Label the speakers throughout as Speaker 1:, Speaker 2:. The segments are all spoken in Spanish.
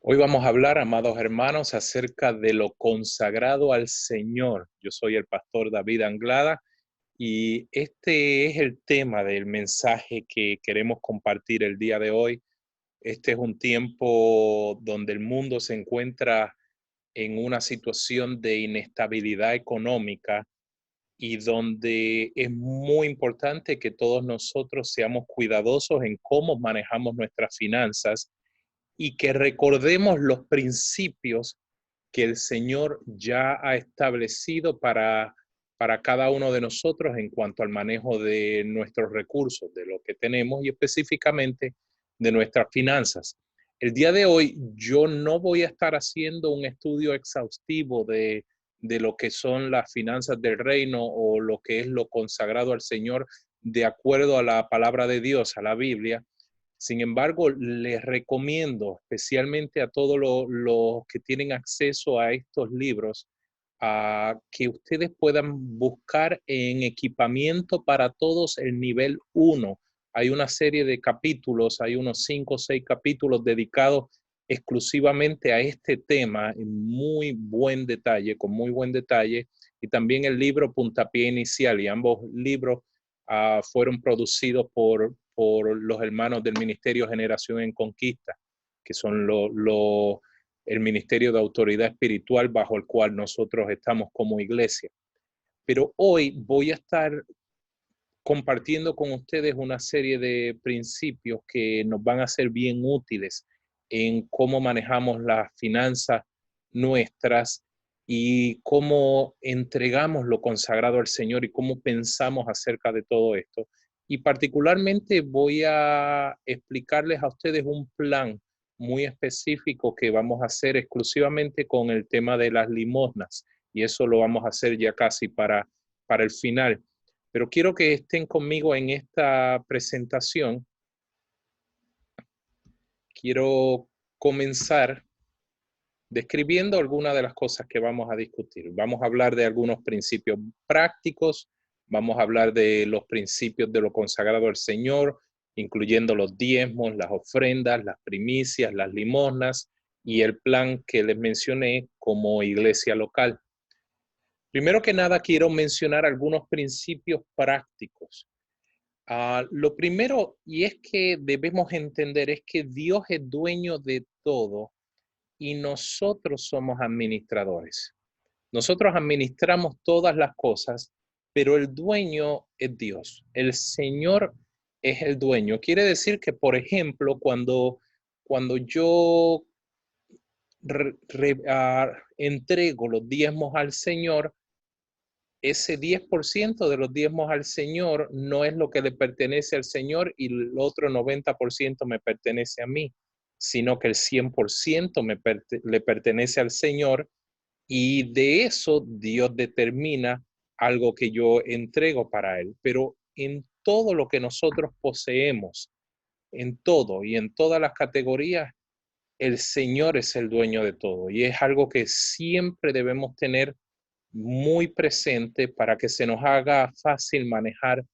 Speaker 1: Hoy vamos a hablar, amados hermanos, acerca de lo consagrado al Señor. Yo soy el pastor David Anglada y este es el tema del mensaje que queremos compartir el día de hoy. Este es un tiempo donde el mundo se encuentra en una situación de inestabilidad económica y donde es muy importante que todos nosotros seamos cuidadosos en cómo manejamos nuestras finanzas y que recordemos los principios que el Señor ya ha establecido para cada uno de nosotros en cuanto al manejo de nuestros recursos, de lo que tenemos y específicamente de nuestras finanzas. El día de hoy yo no voy a estar haciendo un estudio exhaustivo de lo que son las finanzas del reino o lo que es lo consagrado al Señor de acuerdo a la palabra de Dios, a la Biblia. Sin embargo, les recomiendo especialmente a todos los que tienen acceso a estos libros, a que ustedes puedan buscar en Equipamiento para Todos el nivel 1. Hay una serie de capítulos, hay unos 5 o 6 capítulos dedicados exclusivamente a este tema en muy buen detalle, con muy buen detalle, y también el libro Puntapié Inicial, y ambos libros fueron producidos por los hermanos del Ministerio Generación en Conquista, que son el Ministerio de Autoridad Espiritual bajo el cual nosotros estamos como iglesia. Pero hoy voy a estar compartiendo con ustedes una serie de principios que nos van a ser bien útiles en cómo manejamos las finanzas nuestras y cómo entregamos lo consagrado al Señor y cómo pensamos acerca de todo esto. Y particularmente voy a explicarles a ustedes un plan muy específico que vamos a hacer exclusivamente con el tema de las limosnas. Y eso lo vamos a hacer ya casi para el final. Pero quiero que estén conmigo en esta presentación. Quiero comenzar describiendo algunas de las cosas que vamos a discutir. Vamos a hablar de algunos principios prácticos, vamos a hablar de los principios de lo consagrado al Señor, incluyendo los diezmos, las ofrendas, las primicias, las limosnas y el plan que les mencioné como iglesia local. Primero que nada, quiero mencionar algunos principios prácticos. Lo primero, y es que debemos entender, es que Dios es dueño de todo y nosotros somos administradores. Nosotros administramos todas las cosas, pero el dueño es Dios. El Señor es el dueño. Quiere decir que, por ejemplo, cuando yo entrego los diezmos al Señor, ese 10% de los diezmos al Señor no es lo que le pertenece al Señor y el otro 90% me pertenece a mí, sino que el 100% le pertenece al Señor, y de eso Dios determina algo que yo entrego para Él. Pero en todo lo que nosotros poseemos, en todo y en todas las categorías, el Señor es el dueño de todo, y es algo que siempre debemos tener muy presente para que se nos haga fácil manejar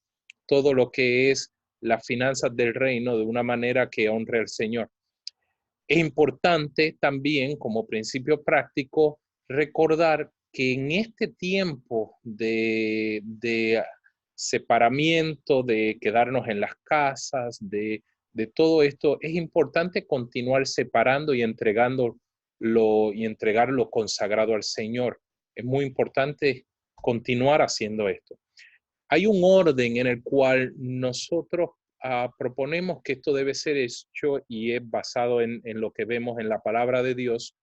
Speaker 1: todo lo que es las finanzas del reino de una manera que honre al Señor. Es importante también, como principio práctico, recordar que en este tiempo de separamiento, de quedarnos en las casas, de todo esto, es importante continuar separando y y entregar lo consagrado al Señor. Es muy importante continuar haciendo esto. Hay un orden en el cual nosotros proponemos que esto debe ser hecho y es basado en lo que vemos en la palabra de Dios.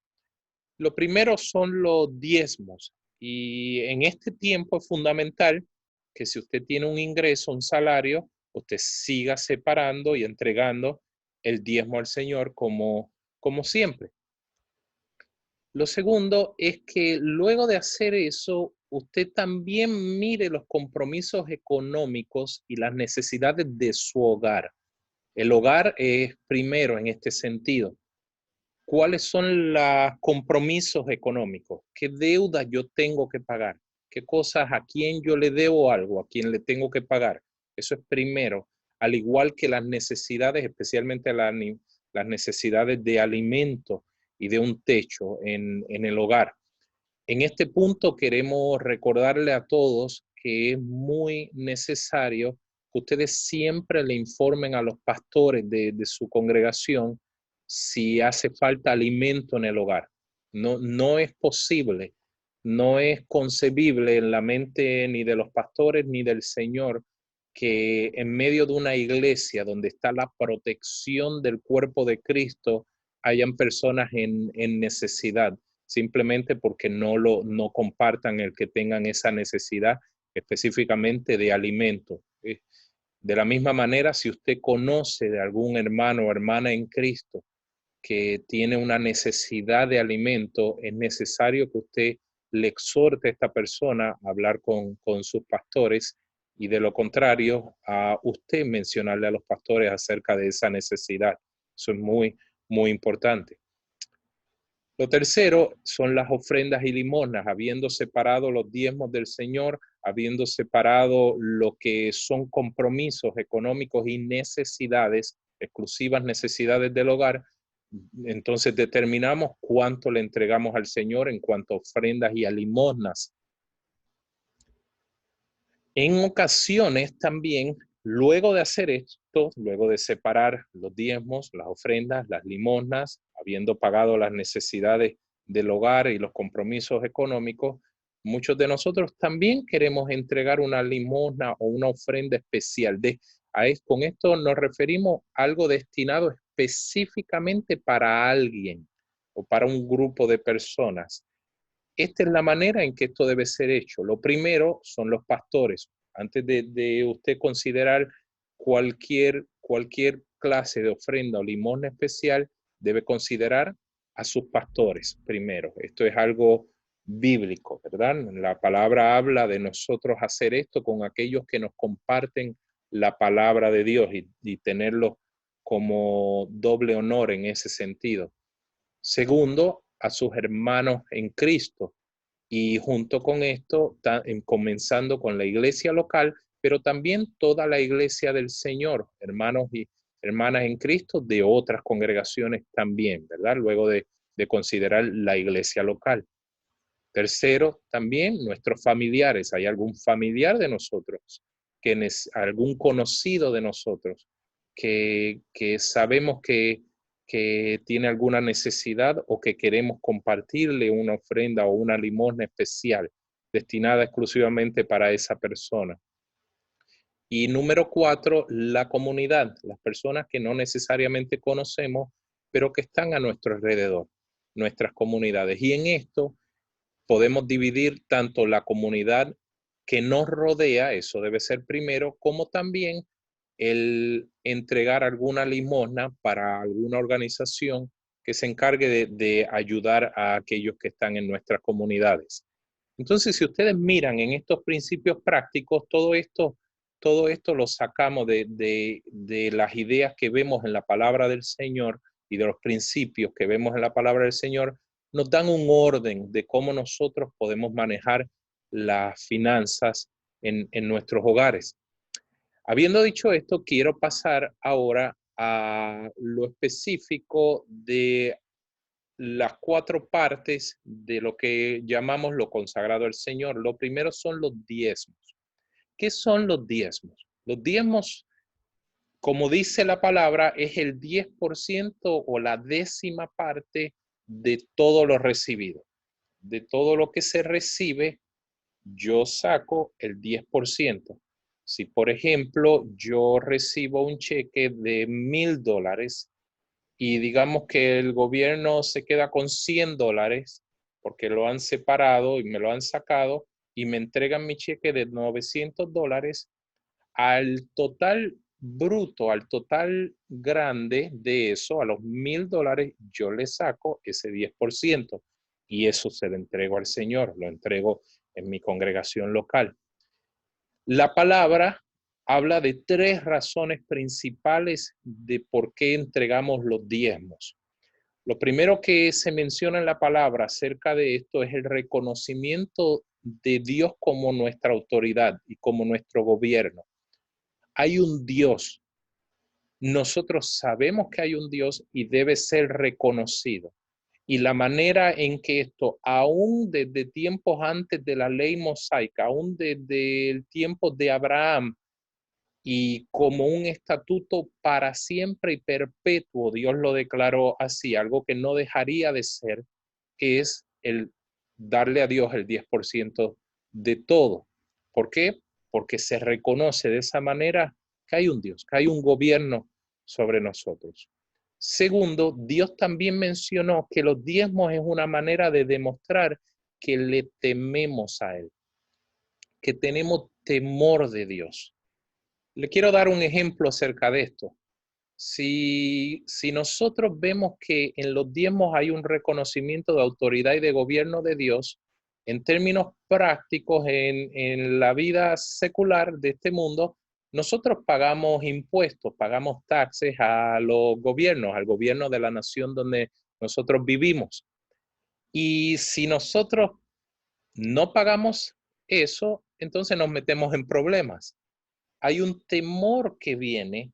Speaker 1: Lo primero son los diezmos, y en este tiempo es fundamental que si usted tiene un ingreso, un salario, usted siga separando y entregando el diezmo al Señor como siempre. Lo segundo es que luego de hacer eso, usted también mire los compromisos económicos y las necesidades de su hogar. El hogar es primero en este sentido. ¿Cuáles son los compromisos económicos? ¿Qué deudas yo tengo que pagar? ¿Qué cosas, a quién yo le debo algo, a quién le tengo que pagar? Eso es primero, al igual que las necesidades, especialmente las necesidades de alimento y de un techo en el hogar. En este punto queremos recordarle a todos que es muy necesario que ustedes siempre le informen a los pastores de su congregación si hace falta alimento en el hogar. No es posible, no es concebible en la mente ni de los pastores ni del Señor que en medio de una iglesia donde está la protección del cuerpo de Cristo hayan personas en necesidad, simplemente porque no compartan el que tengan esa necesidad específicamente de alimento. De la misma manera, si usted conoce de algún hermano o hermana en Cristo que tiene una necesidad de alimento, es necesario que usted le exhorte a esta persona a hablar con sus pastores y de lo contrario, a usted mencionarle a los pastores acerca de esa necesidad. Eso es muy, muy importante. Lo tercero son las ofrendas y limosnas, habiendo separado los diezmos del Señor, habiendo separado lo que son compromisos económicos y necesidades, exclusivas necesidades del hogar. Entonces determinamos cuánto le entregamos al Señor en cuanto a ofrendas y a limosnas. En ocasiones también, luego de hacer esto, luego de separar los diezmos, las ofrendas, las limosnas, habiendo pagado las necesidades del hogar y los compromisos económicos, muchos de nosotros también queremos entregar una limosna o una ofrenda especial. Con esto nos referimos a algo destinado específicamente para alguien o para un grupo de personas. Esta es la manera en que esto debe ser hecho. Lo primero son los pastores. Antes de usted considerar cualquier clase de ofrenda o limosna especial, debe considerar a sus pastores primero. Esto es algo bíblico, ¿verdad? La palabra habla de nosotros hacer esto con aquellos que nos comparten la palabra de Dios y tenerlo como doble honor en ese sentido. Segundo, a sus hermanos en Cristo. Y junto con esto, comenzando con la iglesia local, pero también toda la iglesia del Señor, hermanos y hermanas en Cristo de otras congregaciones también, ¿verdad? Luego de considerar la iglesia local. Tercero, también nuestros familiares. ¿Hay algún familiar de nosotros, algún conocido de nosotros que sabemos que tiene alguna necesidad o que queremos compartirle una ofrenda o una limosna especial destinada exclusivamente para esa persona? Y número 4, la comunidad, las personas que no necesariamente conocemos, pero que están a nuestro alrededor, nuestras comunidades. Y en esto podemos dividir tanto la comunidad que nos rodea, eso debe ser primero, como también el entregar alguna limosna para alguna organización que se encargue de ayudar a aquellos que están en nuestras comunidades. Entonces, si ustedes miran en estos principios prácticos, todo esto lo sacamos de las ideas que vemos en la palabra del Señor y de los principios que vemos en la palabra del Señor, nos dan un orden de cómo nosotros podemos manejar las finanzas en nuestros hogares. Habiendo dicho esto, quiero pasar ahora a lo específico de las 4 partes de lo que llamamos lo consagrado al Señor. Lo primero son los diezmos. ¿Qué son los diezmos? Los diezmos, como dice la palabra, es el 10% o la 10ª parte de todo lo recibido. De todo lo que se recibe, yo saco el 10%. Si, por ejemplo, yo recibo un cheque de $1,000 y digamos que el gobierno se queda con $100 porque lo han separado y me lo han sacado y me entregan mi cheque de $900, al total bruto, al total grande de eso, a los $1,000, yo le saco ese 10% y eso se lo entrego al Señor, lo entrego en mi congregación local. La palabra habla de 3 razones principales de por qué entregamos los diezmos. Lo primero que se menciona en la palabra acerca de esto es el reconocimiento de Dios como nuestra autoridad y como nuestro gobierno. Hay un Dios. Nosotros sabemos que hay un Dios y debe ser reconocido. Y la manera en que esto, aún desde tiempos antes de la ley mosaica, aún desde el tiempo de Abraham, y como un estatuto para siempre y perpetuo, Dios lo declaró así, algo que no dejaría de ser, que es el darle a Dios el 10% de todo. ¿Por qué? Porque se reconoce de esa manera que hay un Dios, que hay un gobierno sobre nosotros. Segundo, Dios también mencionó que los diezmos es una manera de demostrar que le tememos a Él, que tenemos temor de Dios. Le quiero dar un ejemplo acerca de esto. Si nosotros vemos que en los diezmos hay un reconocimiento de autoridad y de gobierno de Dios, en términos prácticos, en la vida secular de este mundo, nosotros pagamos impuestos, pagamos taxes a los gobiernos, al gobierno de la nación donde nosotros vivimos. Y si nosotros no pagamos eso, entonces nos metemos en problemas. Hay un temor que viene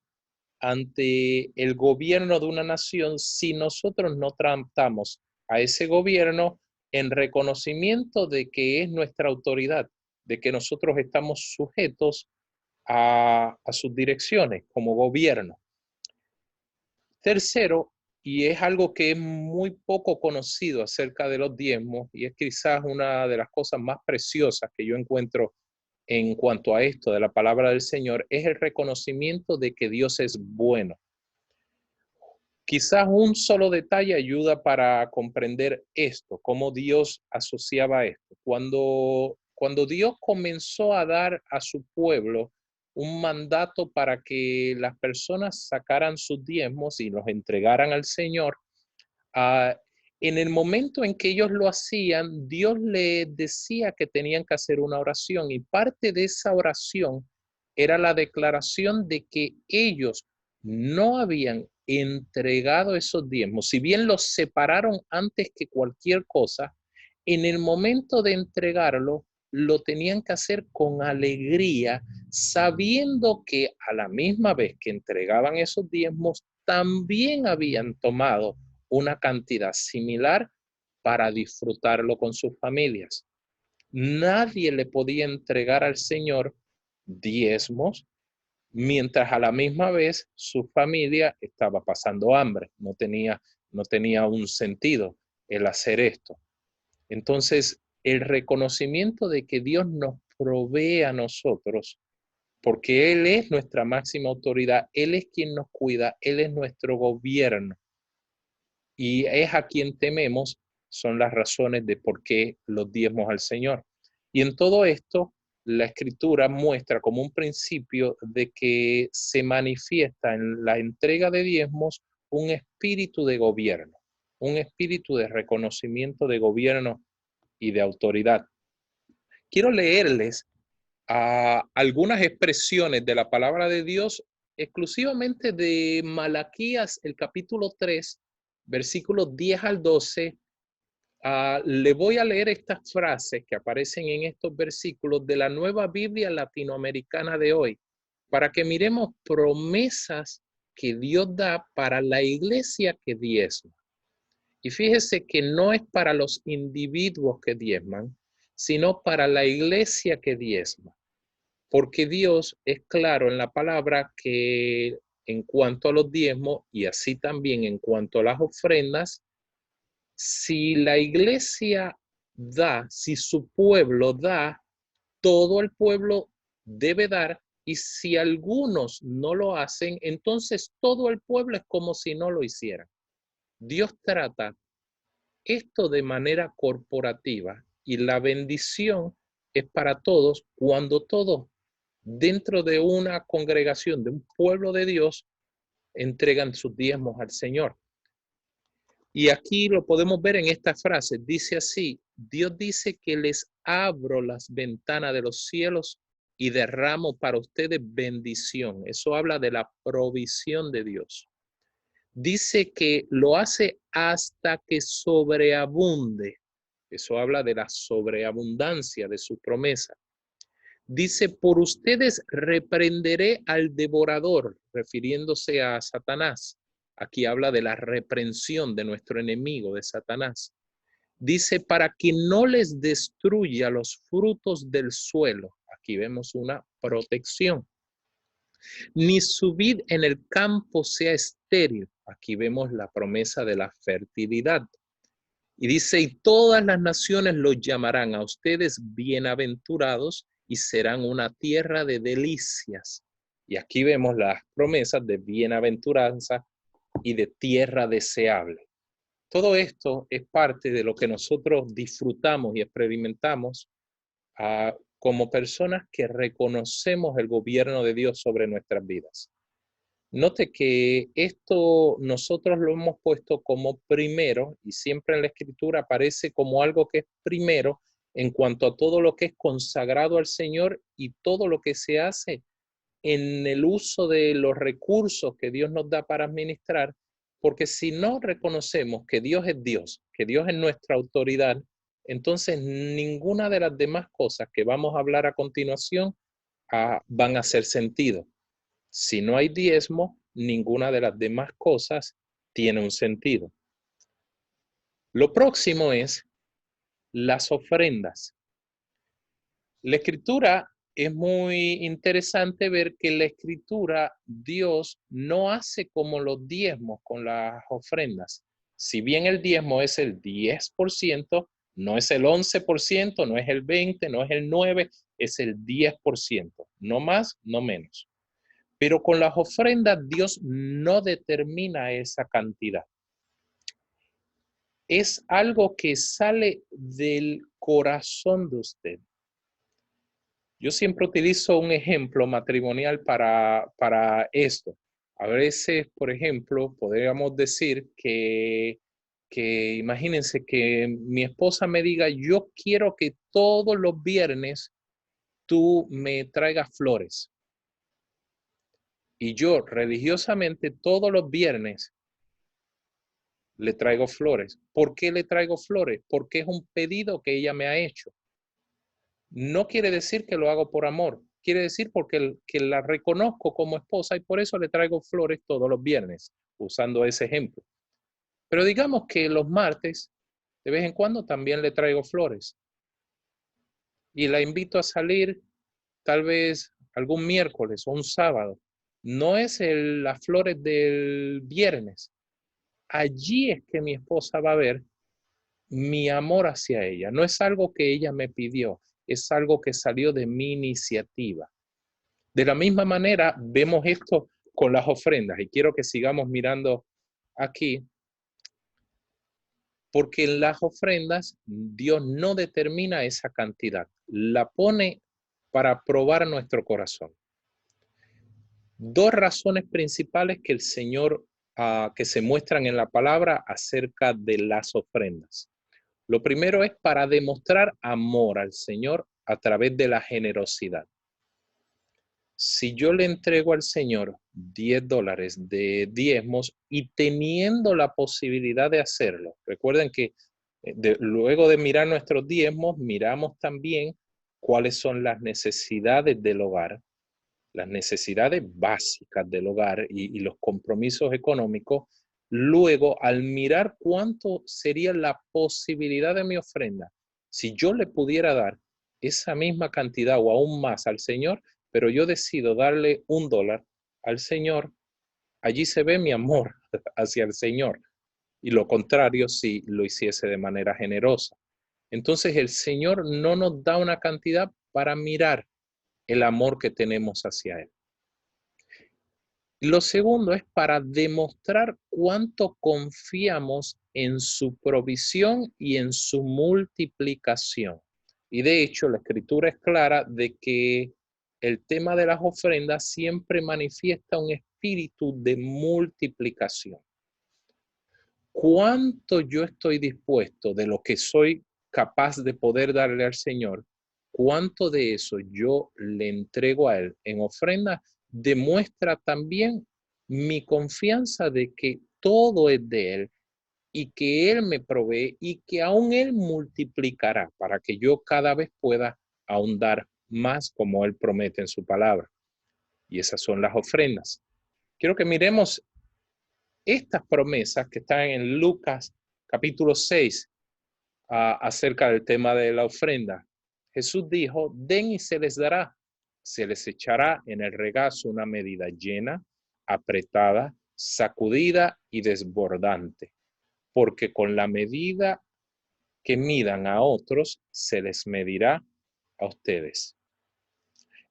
Speaker 1: ante el gobierno de una nación si nosotros no tratamos a ese gobierno en reconocimiento de que es nuestra autoridad, de que nosotros estamos sujetos a sus direcciones como gobierno. Tercero, y es algo que es muy poco conocido acerca de los diezmos, y es quizás una de las cosas más preciosas que yo encuentro en cuanto a esto de la palabra del Señor, es el reconocimiento de que Dios es bueno. Quizás un solo detalle ayuda para comprender esto, cómo Dios asociaba esto. Cuando Dios comenzó a dar a su pueblo un mandato para que las personas sacaran sus diezmos y los entregaran al Señor, en el momento en que ellos lo hacían, Dios les decía que tenían que hacer una oración y parte de esa oración era la declaración de que ellos no habían entregado esos diezmos. Si bien los separaron antes que cualquier cosa, en el momento de entregarlo, lo tenían que hacer con alegría, sabiendo que a la misma vez que entregaban esos diezmos, también habían tomado una cantidad similar para disfrutarlo con sus familias. Nadie le podía entregar al Señor diezmos mientras a la misma vez su familia estaba pasando hambre. No tenía un sentido el hacer esto. Entonces, el reconocimiento de que Dios nos provee a nosotros, porque Él es nuestra máxima autoridad, Él es quien nos cuida, Él es nuestro gobierno y es a quien tememos, son las razones de por qué los diezmos al Señor. Y en todo esto, la Escritura muestra como un principio de que se manifiesta en la entrega de diezmos un espíritu de gobierno, un espíritu de reconocimiento de gobierno y de autoridad. Quiero leerles algunas expresiones de la palabra de Dios exclusivamente de Malaquías, el capítulo 3, versículos 10 al 12. Le voy a leer estas frases que aparecen en estos versículos de la Nueva Biblia Latinoamericana de hoy, para que miremos promesas que Dios da para la iglesia que diezma. Y fíjese que no es para los individuos que diezman, sino para la iglesia que diezma. Porque Dios es claro en la palabra que en cuanto a los diezmos y así también en cuanto a las ofrendas, si la iglesia da, si su pueblo da, todo el pueblo debe dar, y si algunos no lo hacen, entonces todo el pueblo es como si no lo hicieran. Dios trata esto de manera corporativa y la bendición es para todos cuando todos dentro de una congregación, de un pueblo de Dios, entregan sus diezmos al Señor. Y aquí lo podemos ver en esta frase. Dice así, Dios dice que les abro las ventanas de los cielos y derramo para ustedes bendición. Eso habla de la provisión de Dios. Dice que lo hace hasta que sobreabunde. Eso habla de la sobreabundancia de su promesa. Dice, por ustedes reprenderé al devorador, refiriéndose a Satanás. Aquí habla de la reprensión de nuestro enemigo, de Satanás. Dice, para que no les destruya los frutos del suelo. Aquí vemos una protección. Ni su vid en el campo sea estéril. Aquí vemos la promesa de la fertilidad. Y dice, y todas las naciones los llamarán a ustedes bienaventurados y serán una tierra de delicias. Y aquí vemos las promesas de bienaventuranza y de tierra deseable. Todo esto es parte de lo que nosotros disfrutamos y experimentamos como personas que reconocemos el gobierno de Dios sobre nuestras vidas. Note que esto nosotros lo hemos puesto como primero y siempre en la Escritura aparece como algo que es primero en cuanto a todo lo que es consagrado al Señor y todo lo que se hace en el uso de los recursos que Dios nos da para administrar, porque si no reconocemos que Dios es Dios, que Dios es nuestra autoridad, entonces ninguna de las demás cosas que vamos a hablar a continuación van a hacer sentido. Si no hay diezmo, ninguna de las demás cosas tiene un sentido. Lo próximo es las ofrendas. La Escritura es muy interesante ver que en la Escritura Dios no hace como los diezmos con las ofrendas. Si bien el diezmo es el 10%, no es el 11%, no es el 20%, no es el 9%, es el 10%. No más, no menos. Pero con las ofrendas Dios no determina esa cantidad. Es algo que sale del corazón de usted. Yo siempre utilizo un ejemplo matrimonial para esto. A veces, por ejemplo, podríamos decir que imagínense que mi esposa me diga, yo quiero que todos los viernes tú me traigas flores. Y yo religiosamente todos los viernes le traigo flores. ¿Por qué le traigo flores? Porque es un pedido que ella me ha hecho. No quiere decir que lo hago por amor. Quiere decir porque que la reconozco como esposa y por eso le traigo flores todos los viernes, usando ese ejemplo. Pero digamos que los martes, de vez en cuando, también le traigo flores. Y la invito a salir tal vez algún miércoles o un sábado. No es las flores del viernes. Allí es que mi esposa va a ver mi amor hacia ella. No es algo que ella me pidió, es algo que salió de mi iniciativa. De la misma manera, vemos esto con las ofrendas y quiero que sigamos mirando aquí, porque en las ofrendas Dios no determina esa cantidad, la pone para probar nuestro corazón. Dos razones principales que el Señor, que se muestran en la palabra acerca de las ofrendas. Lo primero es para demostrar amor al Señor a través de la generosidad. Si yo le entrego al Señor $10 de diezmos y teniendo la posibilidad de hacerlo, recuerden que luego de mirar nuestros diezmos, miramos también cuáles son las necesidades del hogar, las necesidades básicas del hogar y los compromisos económicos. Luego, al mirar cuánto sería la posibilidad de mi ofrenda, si yo le pudiera dar esa misma cantidad o aún más al Señor, pero yo decido darle $1 al Señor, allí se ve mi amor hacia el Señor. Y lo contrario si lo hiciese de manera generosa. Entonces el Señor no nos da una cantidad para mirar el amor que tenemos hacia Él. Lo segundo es para demostrar cuánto confiamos en su provisión y en su multiplicación. Y de hecho, la Escritura es clara de que el tema de las ofrendas siempre manifiesta un espíritu de multiplicación. ¿Cuánto yo estoy dispuesto de lo que soy capaz de poder darle al Señor? ¿Cuánto de eso yo le entrego a Él en ofrenda? Demuestra también mi confianza de que todo es de Él y que Él me provee y que aún Él multiplicará para que yo cada vez pueda aún dar más como Él promete en su palabra. Y esas son las ofrendas. Quiero que miremos estas promesas que están en Lucas capítulo 6 acerca del tema de la ofrenda. Jesús dijo, den y se les dará, se les echará en el regazo una medida llena, apretada, sacudida y desbordante, porque con la medida que midan a otros, se les medirá a ustedes.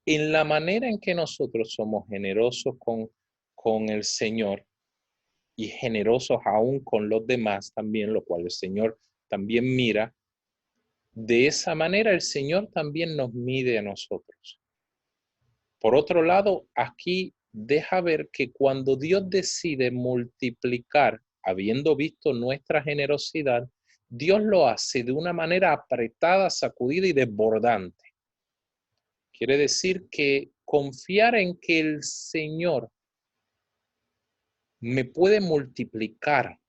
Speaker 1: En la manera en que nosotros somos generosos con el Señor y generosos aún con los demás también, lo cual el Señor también mira, de esa manera el Señor también nos mide a nosotros. Por otro lado, aquí deja ver que cuando Dios decide multiplicar, habiendo visto nuestra generosidad, Dios lo hace de una manera apretada, sacudida y desbordante. Quiere decir que confiar en que el Señor me puede multiplicar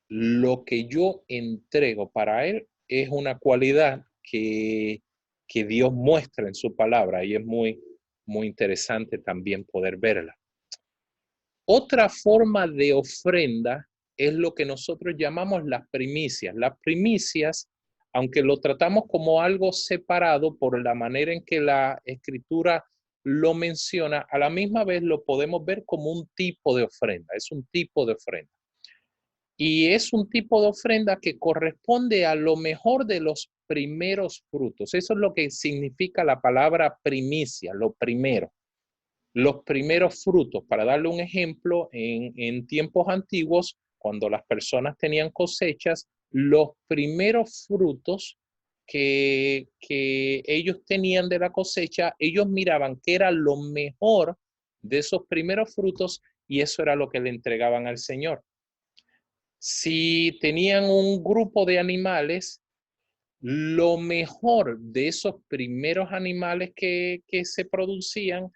Speaker 1: lo que yo entrego para Él es una cualidad que Dios muestra en su palabra y es muy interesante también poder verla. Otra forma de ofrenda es lo que nosotros llamamos las primicias. Las primicias, aunque lo tratamos como algo separado por la manera en que la Escritura lo menciona, a la misma vez lo podemos ver como un tipo de ofrenda. Es un tipo de ofrenda. Y es un tipo de ofrenda que corresponde a lo mejor de los primeros frutos. Eso es lo que significa la palabra primicia, lo primero. Los primeros frutos, para darle un ejemplo, en tiempos antiguos, cuando las personas tenían cosechas, los primeros frutos que ellos tenían de la cosecha, ellos miraban que era lo mejor de esos primeros frutos y eso era lo que le entregaban al Señor. Si tenían un grupo de animales, lo mejor de esos primeros animales que se producían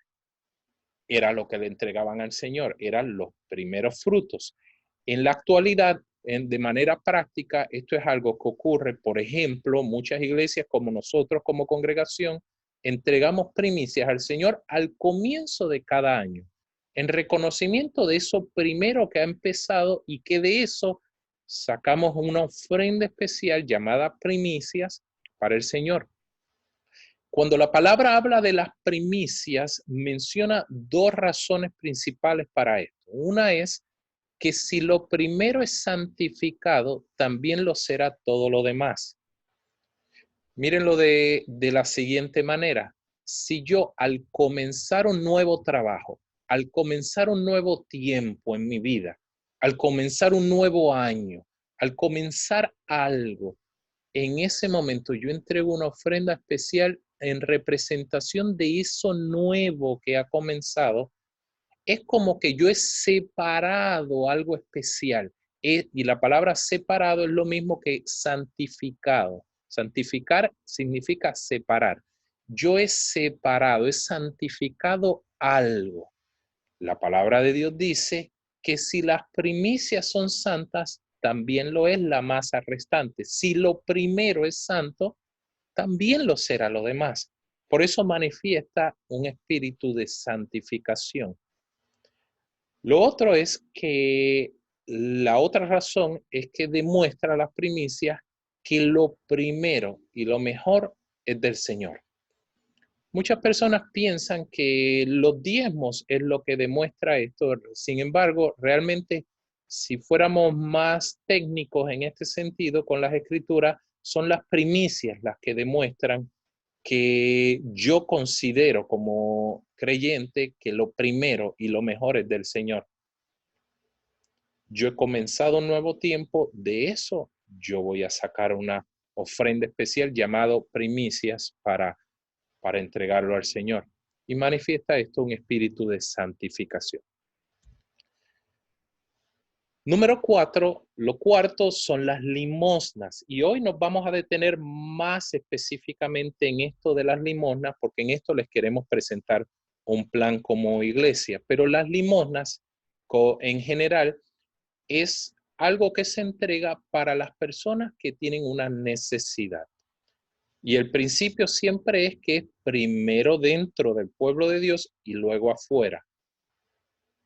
Speaker 1: era lo que le entregaban al Señor, eran los primeros frutos. En la actualidad, de manera práctica, esto es algo que ocurre, por ejemplo, muchas iglesias como nosotros como congregación, entregamos primicias al Señor al comienzo de cada año, en reconocimiento de eso primero que ha empezado y que de eso sacamos una ofrenda especial llamada primicias para el Señor. Cuando la palabra habla de las primicias, menciona dos razones principales para esto. Una es que si lo primero es santificado, también lo será todo lo demás. Mírenlo de la siguiente manera. Si yo al comenzar un nuevo trabajo, al comenzar un nuevo tiempo en mi vida, al comenzar un nuevo año, al comenzar algo, en ese momento yo entrego una ofrenda especial en representación de eso nuevo que ha comenzado. Es como que yo he separado algo especial. Y la palabra separado es lo mismo que santificado. Santificar significa separar. Yo he separado, he santificado algo. La palabra de Dios dice que si las primicias son santas, también lo es la masa restante. Si lo primero es santo, también lo será lo demás. Por eso manifiesta un espíritu de santificación. Lo otro es que la otra razón es que demuestra las primicias que lo primero y lo mejor es del Señor. Muchas personas piensan que los diezmos es lo que demuestra esto. Sin embargo, realmente, si fuéramos más técnicos en este sentido con las escrituras, son las primicias las que demuestran que yo considero como creyente que lo primero y lo mejor es del Señor. Yo he comenzado un nuevo tiempo, de eso yo voy a sacar una ofrenda especial llamado primicias para entregarlo al Señor. Y manifiesta esto un espíritu de santificación. Número 4, lo cuarto son las limosnas. Y hoy nos vamos a detener más específicamente en esto de las limosnas, porque en esto les queremos presentar un plan como iglesia. Pero las limosnas, en general, es algo que se entrega para las personas que tienen una necesidad. Y el principio siempre es que es primero dentro del pueblo de Dios y luego afuera.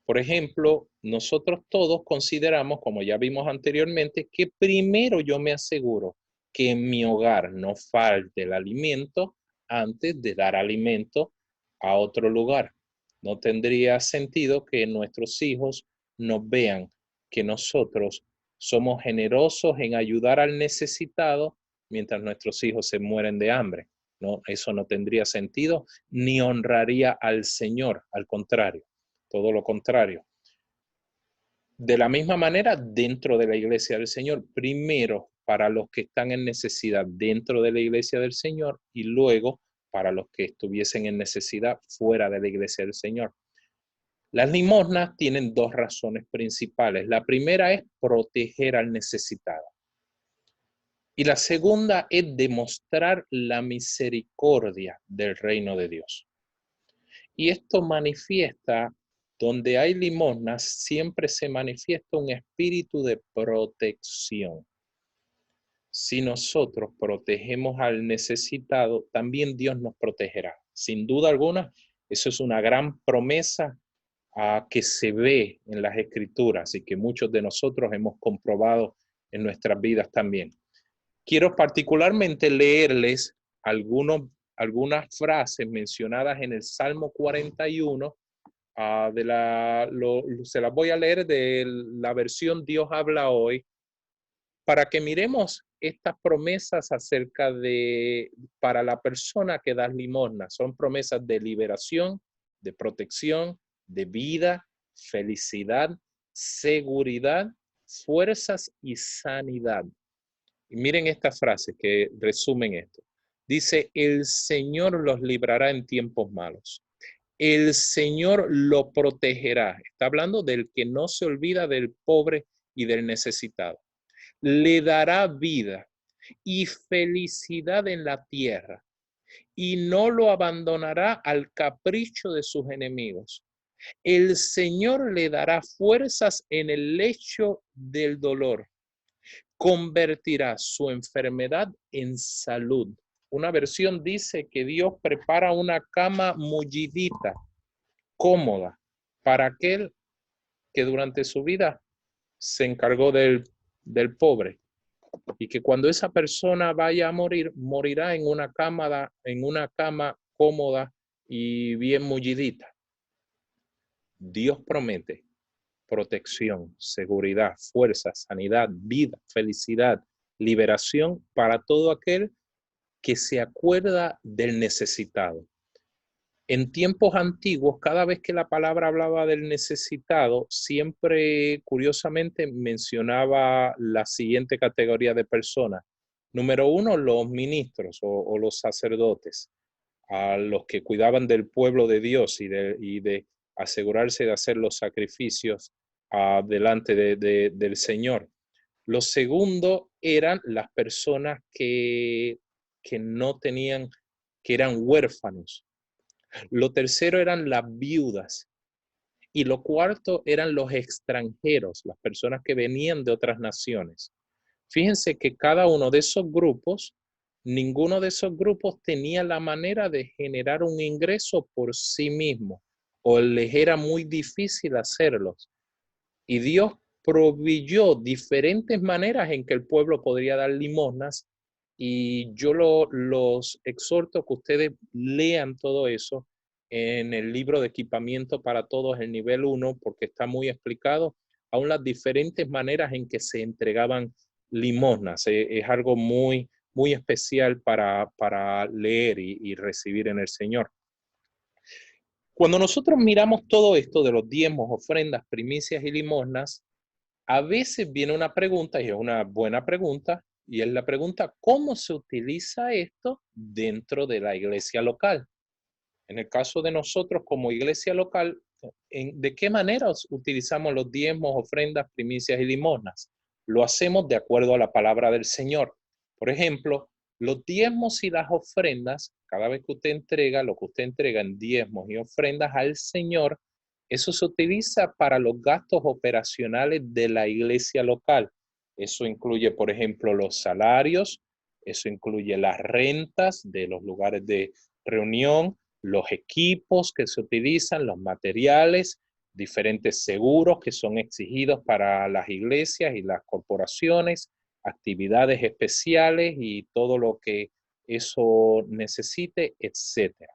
Speaker 1: Por ejemplo, nosotros todos consideramos, como ya vimos anteriormente, que primero yo me aseguro que en mi hogar no falte el alimento antes de dar alimento a otro lugar. No tendría sentido que nuestros hijos nos vean que nosotros somos generosos en ayudar al necesitado mientras nuestros hijos se mueren de hambre. No, eso no tendría sentido ni honraría al Señor, al contrario, todo lo contrario. De la misma manera, dentro de la iglesia del Señor, primero para los que están en necesidad dentro de la iglesia del Señor y luego para los que estuviesen en necesidad fuera de la iglesia del Señor. Las limosnas tienen dos razones principales. La primera es proteger al necesitado. Y la segunda es demostrar la misericordia del reino de Dios. Y esto manifiesta, donde hay limosnas, siempre se manifiesta un espíritu de protección. Si nosotros protegemos al necesitado, también Dios nos protegerá. Sin duda alguna, eso es una gran promesa que se ve en las Escrituras y que muchos de nosotros hemos comprobado en nuestras vidas también. Quiero particularmente leerles algunas frases mencionadas en el Salmo 41. Se las voy a leer de la versión Dios habla hoy, para que miremos estas promesas para la persona que da limosna. Son promesas de liberación, de protección, de vida, felicidad, seguridad, fuerzas y sanidad. Y miren estas frases que resumen esto. Dice, el Señor los librará en tiempos malos. El Señor lo protegerá. Está hablando del que no se olvida del pobre y del necesitado. Le dará vida y felicidad en la tierra y no lo abandonará al capricho de sus enemigos. El Señor le dará fuerzas en el lecho del dolor. Convertirá su enfermedad en salud. Una versión dice que Dios prepara una cama mullidita, cómoda, para aquel que durante su vida se encargó del pobre. Y que cuando esa persona vaya a morir, morirá en una cama cómoda y bien mullidita. Dios promete protección, seguridad, fuerza, sanidad, vida, felicidad, liberación para todo aquel que se acuerda del necesitado. En tiempos antiguos, cada vez que la palabra hablaba del necesitado, siempre, curiosamente, mencionaba la siguiente categoría de personas. Número uno, los ministros o los sacerdotes, a los que cuidaban del pueblo de Dios y de asegurarse de hacer los sacrificios delante del Señor. Lo segundo eran las personas que no tenían, que eran huérfanos. Lo tercero eran las viudas. Y lo cuarto eran los extranjeros, las personas que venían de otras naciones. Fíjense que cada uno de esos grupos, ninguno de esos grupos tenía la manera de generar un ingreso por sí mismo, o les era muy difícil hacerlos. Y Dios proveyó diferentes maneras en que el pueblo podría dar limosnas, y yo los exhorto que ustedes lean todo eso en el libro de Equipamiento para Todos, el nivel 1, porque está muy explicado aún las diferentes maneras en que se entregaban limosnas. Es algo muy, muy especial para leer y recibir en el Señor. Cuando nosotros miramos todo esto de los diezmos, ofrendas, primicias y limosnas, a veces viene una pregunta, y es una buena pregunta, y es la pregunta, ¿cómo se utiliza esto dentro de la iglesia local? En el caso de nosotros como iglesia local, ¿de qué manera utilizamos los diezmos, ofrendas, primicias y limosnas? Lo hacemos de acuerdo a la palabra del Señor. Por ejemplo, los diezmos y las ofrendas, cada vez que usted entrega, lo que usted entrega en diezmos y ofrendas al Señor, eso se utiliza para los gastos operacionales de la iglesia local. Eso incluye, por ejemplo, los salarios, eso incluye las rentas de los lugares de reunión, los equipos que se utilizan, los materiales, diferentes seguros que son exigidos para las iglesias y las corporaciones, actividades especiales y todo lo que eso necesite, etcétera.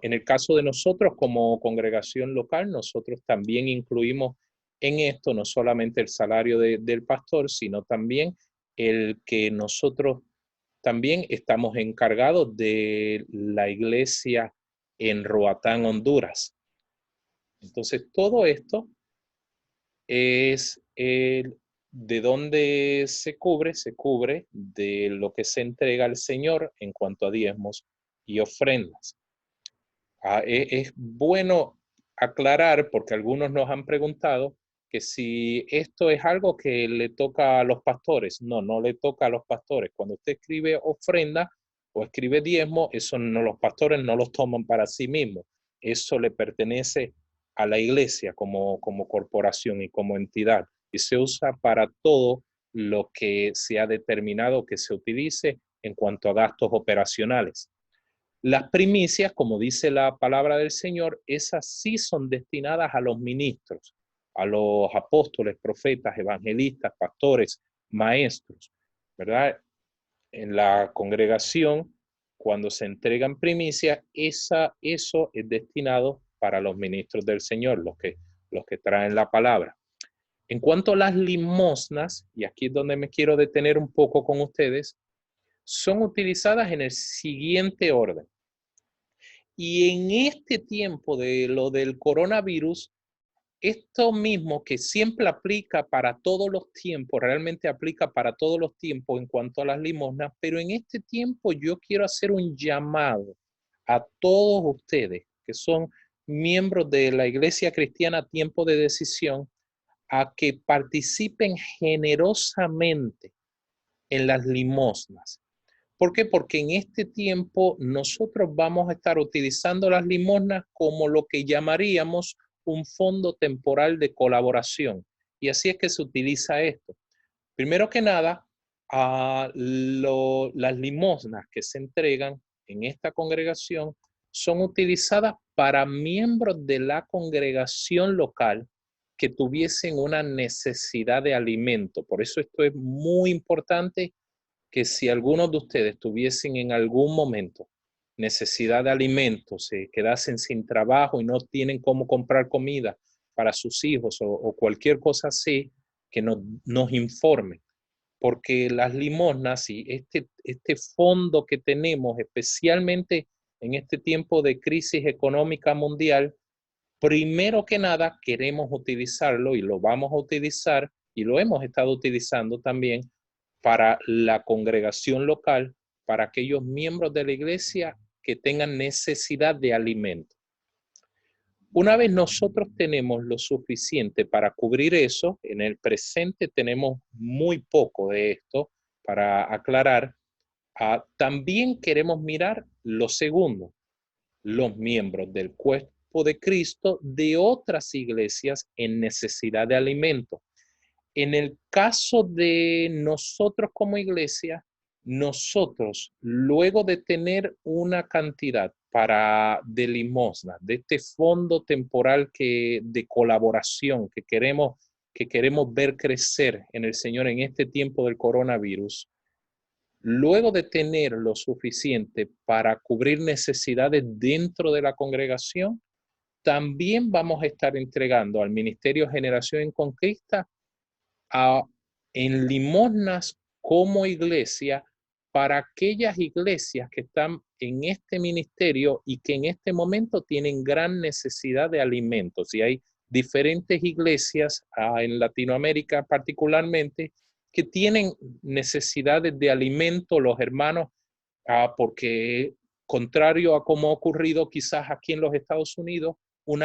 Speaker 1: En el caso de nosotros como congregación local, nosotros también incluimos en esto no solamente el salario del pastor, sino también el que nosotros también estamos encargados de la iglesia en Roatán, Honduras. Entonces, todo esto es de dónde se cubre de lo que se entrega al Señor en cuanto a diezmos y ofrendas. Es bueno aclarar, porque algunos nos han preguntado, que si esto es algo que le toca a los pastores. No, no le toca a los pastores. Cuando usted escribe ofrenda o escribe diezmo, eso no, los pastores no los toman para sí mismos. Eso le pertenece a la iglesia como corporación y como entidad. Y se usa para todo lo que se ha determinado que se utilice en cuanto a gastos operacionales. Las primicias, como dice la palabra del Señor, esas sí son destinadas a los ministros, a los apóstoles, profetas, evangelistas, pastores, maestros, ¿verdad? En la congregación, cuando se entregan primicias, eso es destinado para los ministros del Señor, los que traen la palabra. En cuanto a las limosnas, y aquí es donde me quiero detener un poco con ustedes, son utilizadas en el siguiente orden. Y en este tiempo de lo del coronavirus, esto mismo que siempre aplica para todos los tiempos, realmente aplica para todos los tiempos en cuanto a las limosnas, pero en este tiempo yo quiero hacer un llamado a todos ustedes que son miembros de la Iglesia Cristiana Tiempo de Decisión a que participen generosamente en las limosnas. ¿Por qué? Porque en este tiempo nosotros vamos a estar utilizando las limosnas como lo que llamaríamos un fondo temporal de colaboración. Y así es que se utiliza esto. Primero que nada, las limosnas que se entregan en esta congregación son utilizadas para miembros de la congregación local que tuviesen una necesidad de alimento. Por eso esto es muy importante, que si algunos de ustedes tuviesen en algún momento necesidad de alimentos, se quedasen sin trabajo y no tienen cómo comprar comida para sus hijos o cualquier cosa así, que nos informen. Porque las limosnas y este fondo que tenemos, especialmente en este tiempo de crisis económica mundial, primero que nada queremos utilizarlo y lo vamos a utilizar y lo hemos estado utilizando también para la congregación local, para aquellos miembros de la iglesia que tengan necesidad de alimento. Una vez nosotros tenemos lo suficiente para cubrir eso, en el presente tenemos muy poco de esto para aclarar, también queremos mirar lo segundo, los miembros del cuerpo de Cristo de otras iglesias en necesidad de alimento. En el caso de nosotros como iglesia, nosotros, luego de tener una cantidad de limosna, de este fondo temporal de colaboración que queremos ver crecer en el Señor en este tiempo del coronavirus, luego de tener lo suficiente para cubrir necesidades dentro de la congregación, también vamos a estar entregando al Ministerio Generación en Conquista en limosnas como iglesia para aquellas iglesias que están en este ministerio y que en este momento tienen gran necesidad de alimentos. Y hay diferentes iglesias en Latinoamérica particularmente que tienen necesidades de alimento, los hermanos, porque contrario a como ha ocurrido quizás aquí en los Estados Unidos, un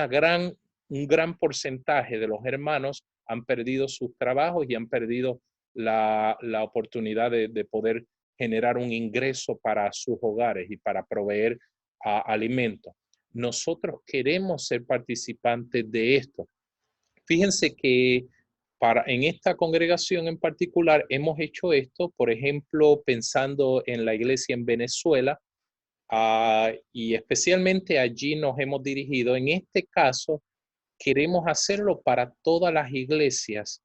Speaker 1: gran porcentaje de los hermanos han perdido sus trabajos y han perdido la oportunidad de poder generar un ingreso para sus hogares y para proveer alimentos. Nosotros queremos ser participantes de esto. Fíjense que en esta congregación en particular hemos hecho esto, por ejemplo, pensando en la iglesia en Venezuela, y especialmente allí nos hemos dirigido. En este caso, queremos hacerlo para todas las iglesias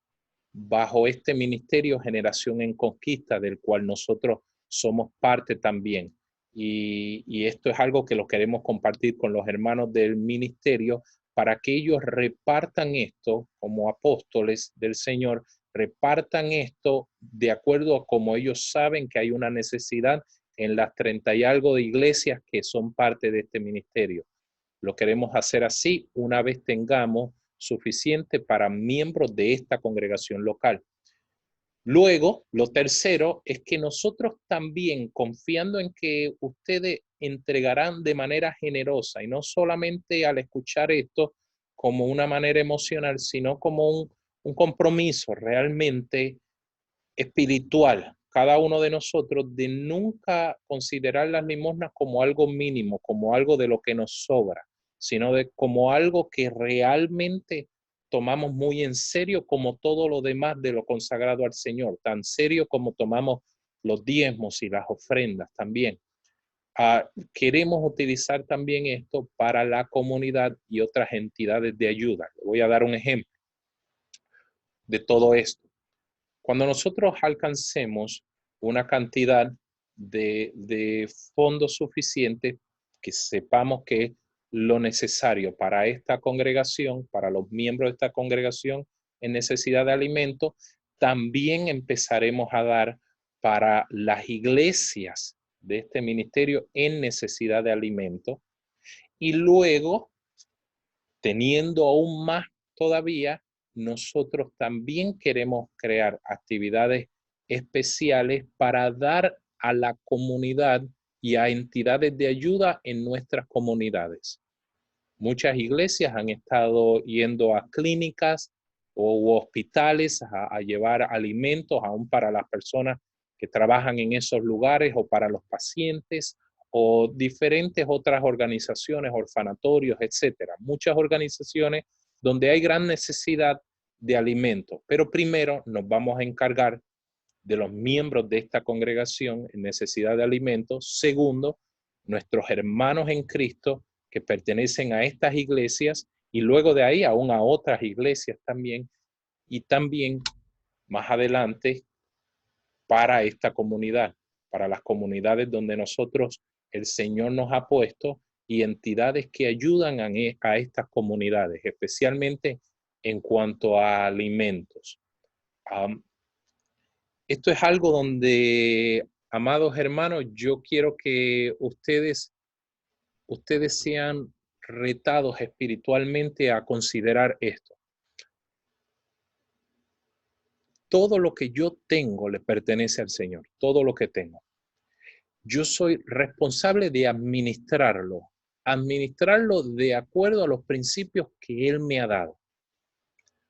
Speaker 1: bajo este ministerio Generación en Conquista, del cual nosotros somos parte también. Y esto es algo que lo queremos compartir con los hermanos del ministerio para que ellos repartan esto como apóstoles del Señor, repartan esto de acuerdo a como ellos saben que hay una necesidad en las 30 y algo de iglesias que son parte de este ministerio. Lo queremos hacer así una vez tengamos suficiente para miembros de esta congregación local. Luego, lo tercero es que nosotros también, confiando en que ustedes entregarán de manera generosa, y no solamente al escuchar esto como una manera emocional, sino como un compromiso realmente espiritual, cada uno de nosotros, de nunca considerar las limosnas como algo mínimo, como algo de lo que nos sobra, sino de como algo que realmente tomamos muy en serio, como todo lo demás de lo consagrado al Señor, tan serio como tomamos los diezmos y las ofrendas también. Queremos utilizar también esto para la comunidad y otras entidades de ayuda. Le voy a dar un ejemplo de todo esto. Cuando nosotros alcancemos una cantidad de fondos suficientes, que sepamos que es lo necesario para esta congregación, para los miembros de esta congregación en necesidad de alimento, también empezaremos a dar para las iglesias de este ministerio en necesidad de alimento. Y luego, teniendo aún más todavía, nosotros también queremos crear actividades especiales para dar a la comunidad y a entidades de ayuda en nuestras comunidades. Muchas iglesias han estado yendo a clínicas o hospitales a llevar alimentos aún para las personas que trabajan en esos lugares o para los pacientes o diferentes otras organizaciones, orfanatorios, etcétera. Muchas organizaciones donde hay gran necesidad de alimentos. Pero primero nos vamos a encargar de los miembros de esta congregación en necesidad de alimentos. Segundo, nuestros hermanos en Cristo que pertenecen a estas iglesias y luego de ahí aún a otras iglesias también. Y también más adelante para esta comunidad, para las comunidades donde nosotros, el Señor nos ha puesto y entidades que ayudan a estas comunidades, especialmente en cuanto a alimentos. Esto es algo donde, amados hermanos, yo quiero que ustedes sean retados espiritualmente a considerar esto. Todo lo que yo tengo le pertenece al Señor, todo lo que tengo. Yo soy responsable de administrarlo de acuerdo a los principios que Él me ha dado.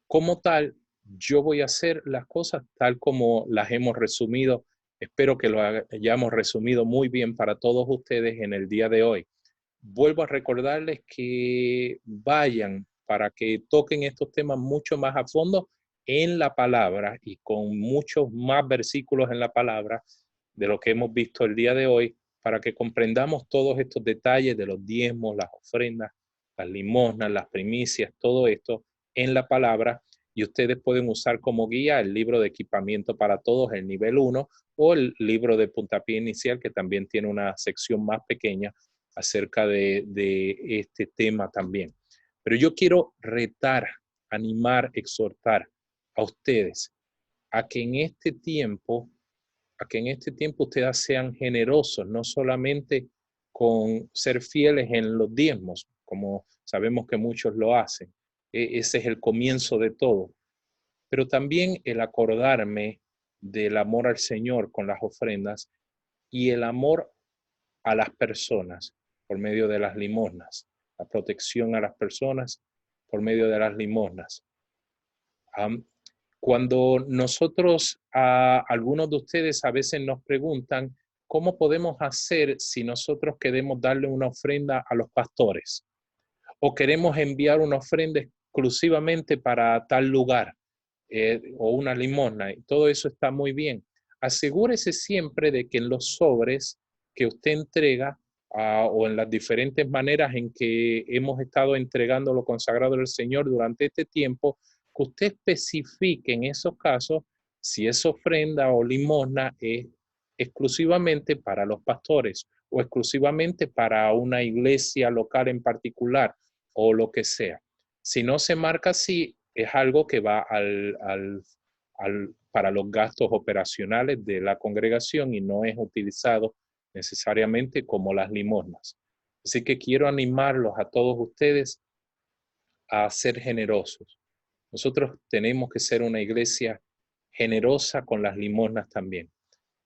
Speaker 1: Como tal, yo voy a hacer las cosas tal como las hemos resumido. Espero que lo hayamos resumido muy bien para todos ustedes en el día de hoy. Vuelvo a recordarles que vayan para que toquen estos temas mucho más a fondo en la palabra y con muchos más versículos en la palabra de lo que hemos visto el día de hoy, para que comprendamos todos estos detalles de los diezmos, las ofrendas, las limosnas, las primicias, todo esto en la palabra. Y ustedes pueden usar como guía el libro de equipamiento para todos, el nivel 1, o el libro de puntapié inicial, que también tiene una sección más pequeña acerca de este tema también. Pero yo quiero retar, animar, exhortar a ustedes a que en este tiempo ustedes sean generosos, no solamente con ser fieles en los diezmos, como sabemos que muchos lo hacen. Ese es el comienzo de todo. Pero también el acordarme del amor al Señor con las ofrendas y el amor a las personas por medio de las limosnas, la protección a las personas por medio de las limosnas. Cuando nosotros, algunos de ustedes a veces nos preguntan, ¿cómo podemos hacer si nosotros queremos darle una ofrenda a los pastores? O queremos enviar una ofrenda exclusivamente para tal lugar, o una limosna, y todo eso está muy bien. Asegúrese siempre de que en los sobres que usted entrega o en las diferentes maneras en que hemos estado entregando lo consagrado del Señor durante este tiempo, que usted especifique en esos casos si esa ofrenda o limosna es exclusivamente para los pastores o exclusivamente para una iglesia local en particular o lo que sea. Si no se marca así, es algo que va para los gastos operacionales de la congregación y no es utilizado necesariamente como las limosnas. Así que quiero animarlos a todos ustedes a ser generosos. Nosotros tenemos que ser una iglesia generosa con las limosnas también.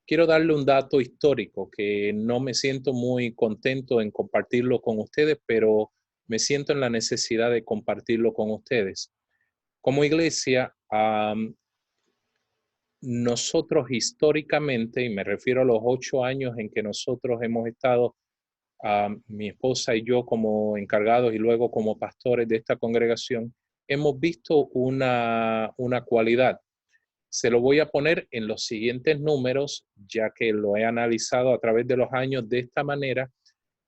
Speaker 1: Quiero darle un dato histórico que no me siento muy contento en compartirlo con ustedes, pero me siento en la necesidad de compartirlo con ustedes. Como iglesia, nosotros históricamente, y me refiero a los 8 años en que nosotros hemos estado, mi esposa y yo como encargados y luego como pastores de esta congregación, hemos visto una cualidad. Se lo voy a poner en los siguientes números, ya que lo he analizado a través de los años de esta manera,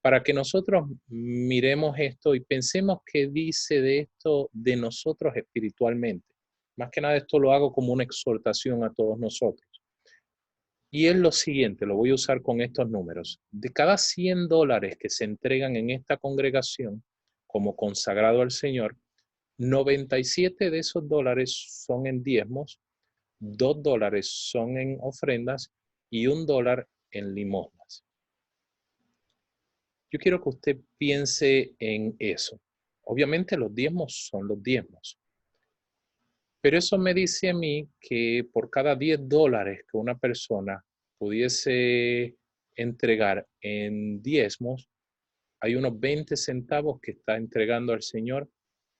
Speaker 1: para que nosotros miremos esto y pensemos qué dice de esto de nosotros espiritualmente. Más que nada esto lo hago como una exhortación a todos nosotros. Y es lo siguiente, lo voy a usar con estos números. De cada $100 que se entregan en esta congregación como consagrado al Señor, 97 de esos dólares son en diezmos, $2 son en ofrendas y $1 en limosnas. Yo quiero que usted piense en eso. Obviamente los diezmos son los diezmos. Pero eso me dice a mí que por cada $10 que una persona pudiese entregar en diezmos, hay unos 20 centavos que está entregando al Señor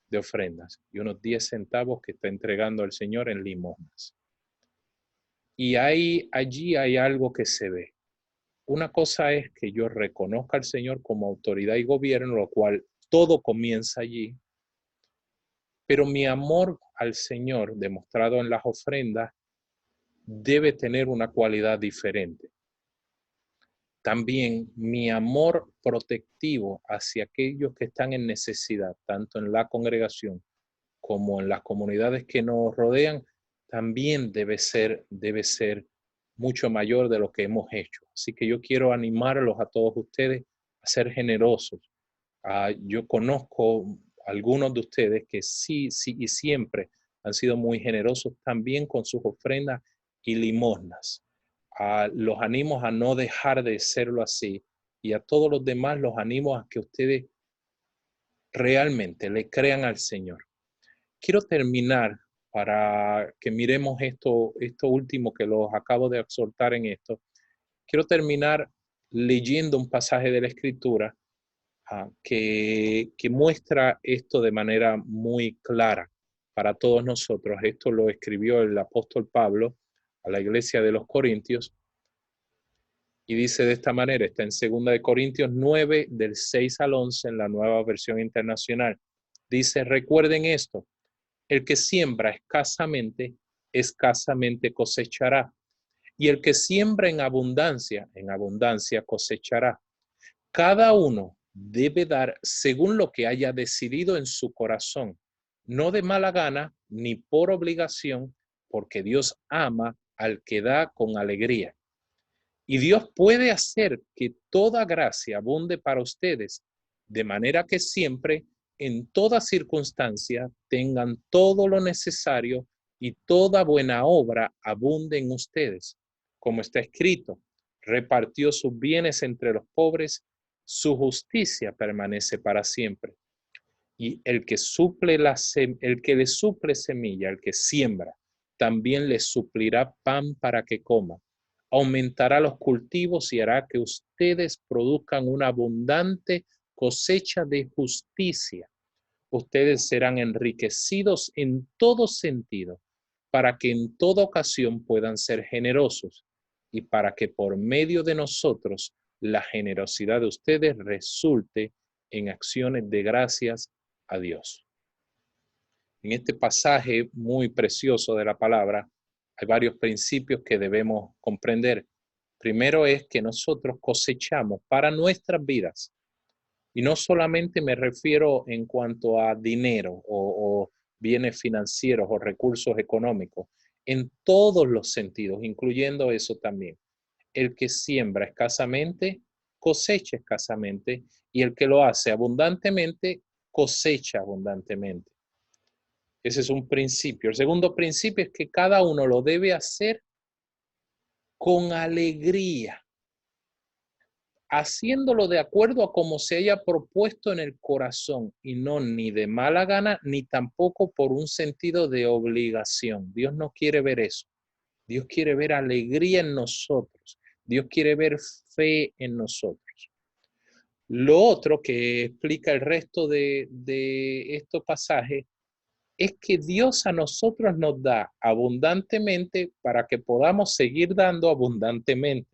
Speaker 1: de ofrendas y unos 10 centavos que está entregando al Señor en limosnas. Y allí hay algo que se ve. Una cosa es que yo reconozca al Señor como autoridad y gobierno, lo cual todo comienza allí. Pero mi amor al Señor, demostrado en las ofrendas, debe tener una cualidad diferente. También mi amor protectivo hacia aquellos que están en necesidad, tanto en la congregación como en las comunidades que nos rodean, también debe ser mucho mayor de lo que hemos hecho. Así que yo quiero animarlos a todos ustedes a ser generosos. Yo conozco algunos de ustedes que sí y siempre han sido muy generosos también con sus ofrendas y limosnas. Los animo a no dejar de serlo así y a todos los demás los animo a que ustedes realmente le crean al Señor. Quiero terminar para que miremos esto último que los acabo de exhortar en esto. Quiero terminar leyendo un pasaje de la Escritura que muestra esto de manera muy clara para todos nosotros. Esto lo escribió el apóstol Pablo a la iglesia de los Corintios y dice de esta manera, está en 2 Corintios 9, del 6 al 11 en la Nueva Versión Internacional. Dice, recuerden esto, el que siembra escasamente cosechará, y el que siembra en abundancia cosechará. Cada uno debe dar según lo que haya decidido en su corazón, no de mala gana ni por obligación, porque Dios ama al que da con alegría. Y Dios puede hacer que toda gracia abunde para ustedes, de manera que siempre, en toda circunstancia, tengan todo lo necesario y toda buena obra abunde en ustedes. Como está escrito, repartió sus bienes entre los pobres, su justicia permanece para siempre. Y el que le suple semilla, el que siembra, también le suplirá pan para que coma. Aumentará los cultivos y hará que ustedes produzcan una abundante cosecha de justicia. Ustedes serán enriquecidos en todo sentido, para que en toda ocasión puedan ser generosos y para que por medio de nosotros la generosidad de ustedes resulte en acciones de gracias a Dios. En este pasaje muy precioso de la palabra hay varios principios que debemos comprender. Primero es que nosotros cosechamos para nuestras vidas. Y no solamente me refiero en cuanto a dinero o bienes financieros o recursos económicos, en todos los sentidos, incluyendo eso también. El que siembra escasamente, cosecha escasamente, y el que lo hace abundantemente, cosecha abundantemente. Ese es un principio. El segundo principio es que cada uno lo debe hacer con alegría, haciéndolo de acuerdo a como se haya propuesto en el corazón y no ni de mala gana ni tampoco por un sentido de obligación. Dios no quiere ver eso. Dios quiere ver alegría en nosotros. Dios quiere ver fe en nosotros. Lo otro que explica el resto de estos pasajes es que Dios a nosotros nos da abundantemente para que podamos seguir dando abundantemente.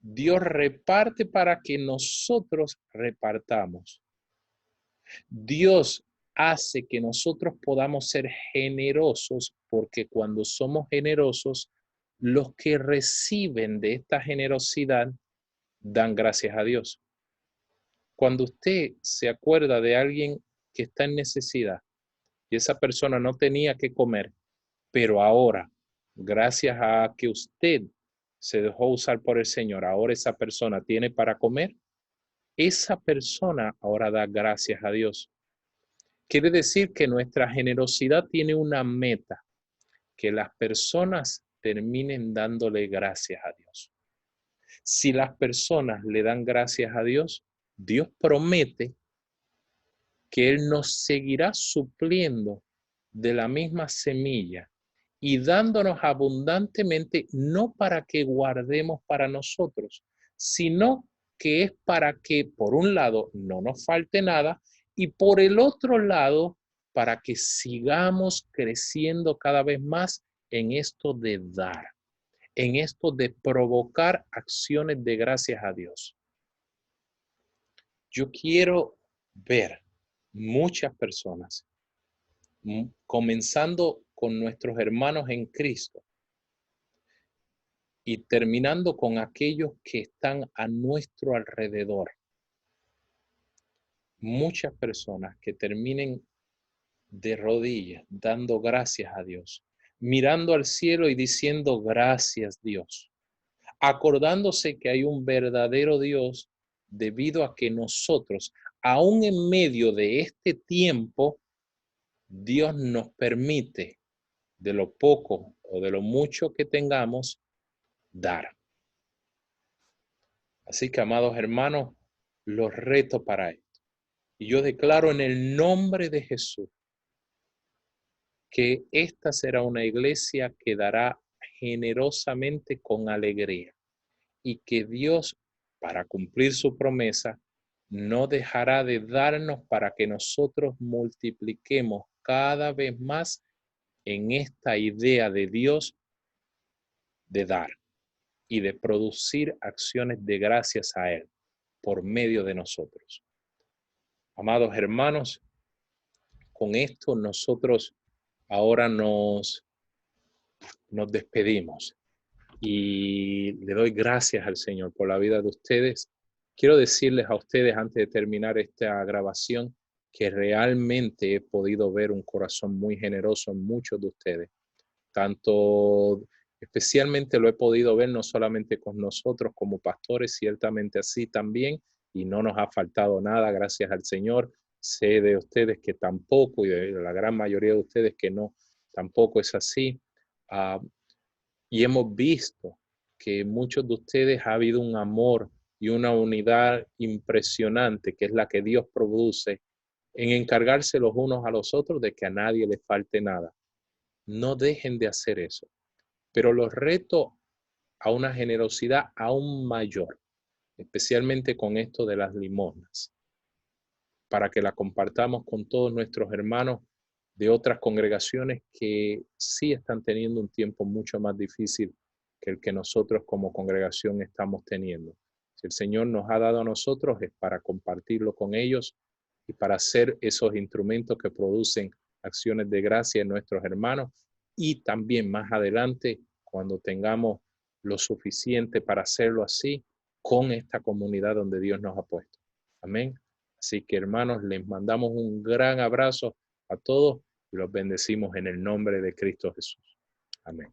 Speaker 1: Dios reparte para que nosotros repartamos. Dios hace que nosotros podamos ser generosos porque cuando somos generosos, los que reciben de esta generosidad dan gracias a Dios. Cuando usted se acuerda de alguien que está en necesidad y esa persona no tenía que comer, pero ahora, gracias a que usted se dejó usar por el Señor, ahora esa persona tiene para comer, esa persona ahora da gracias a Dios. Quiere decir que nuestra generosidad tiene una meta, que las personas terminen dándole gracias a Dios. Si las personas le dan gracias a Dios, Dios promete que Él nos seguirá supliendo de la misma semilla y dándonos abundantemente, no para que guardemos para nosotros, sino que es para que, por un lado, no nos falte nada y por el otro lado, para que sigamos creciendo cada vez más en esto de dar, en esto de provocar acciones de gracias a Dios. Yo quiero ver muchas personas, comenzando con nuestros hermanos en Cristo y terminando con aquellos que están a nuestro alrededor. Muchas personas que terminen de rodillas, dando gracias a Dios, mirando al cielo y diciendo gracias Dios, acordándose que hay un verdadero Dios debido a que nosotros, aún en medio de este tiempo, Dios nos permite, de lo poco o de lo mucho que tengamos, dar. Así que, amados hermanos, los reto para esto. Y yo declaro en el nombre de Jesús que esta será una iglesia que dará generosamente con alegría y que Dios, para cumplir su promesa, no dejará de darnos para que nosotros multipliquemos cada vez más en esta idea de Dios de dar y de producir acciones de gracias a Él por medio de nosotros. Amados hermanos, con esto nosotros ahora nos despedimos y le doy gracias al Señor por la vida de ustedes. Quiero decirles a ustedes antes de terminar esta grabación que realmente he podido ver un corazón muy generoso en muchos de ustedes. Tanto, especialmente lo he podido ver no solamente con nosotros como pastores, ciertamente así también, y no nos ha faltado nada, gracias al Señor. Sé de ustedes que tampoco, y de la gran mayoría de ustedes que no, tampoco es así. Y hemos visto que muchos de ustedes ha habido un amor y una unidad impresionante, que es la que Dios produce, en encargarse los unos a los otros de que a nadie le falte nada. No dejen de hacer eso. Pero los reto a una generosidad aún mayor, especialmente con esto de las limosnas, para que la compartamos con todos nuestros hermanos de otras congregaciones que sí están teniendo un tiempo mucho más difícil que el que nosotros como congregación estamos teniendo. Si el Señor nos ha dado a nosotros es para compartirlo con ellos y para ser esos instrumentos que producen acciones de gracia en nuestros hermanos y también más adelante cuando tengamos lo suficiente para hacerlo así con esta comunidad donde Dios nos ha puesto. Amén. Así que, hermanos, les mandamos un gran abrazo a todos y los bendecimos en el nombre de Cristo Jesús. Amén.